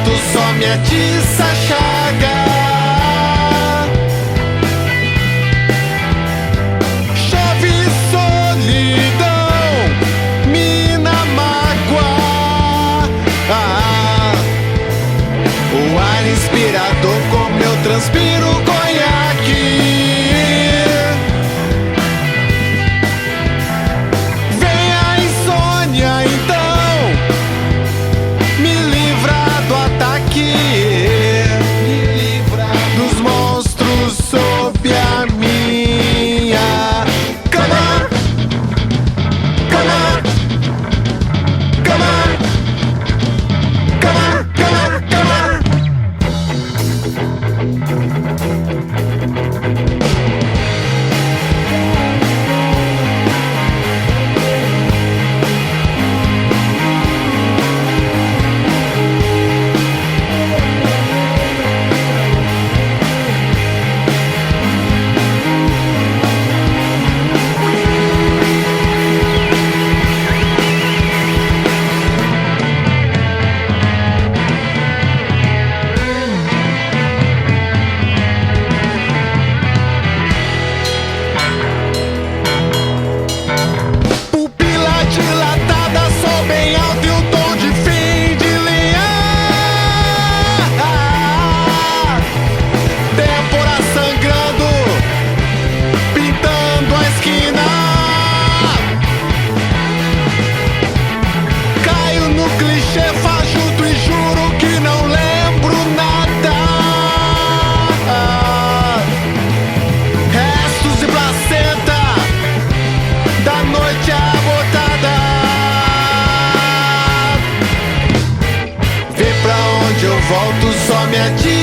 volto só me atiça a chaga. Chove solidão, mina mágoa. O ar inspirador como eu transpiro conhaque. Vem a insônia então, me livra do ataque, me livra dos monstros sob a minha cama. Cama, cama, cama, cama, cama. Pupila dilatada, sol bem alto e o tom de fim de linha. Têmpora sangrando, pintando a esquina. Caio no clichê fajuto e juro que não lembro nada. Restos de placenta da noite abortada. Vê pra onde eu volto só me atira.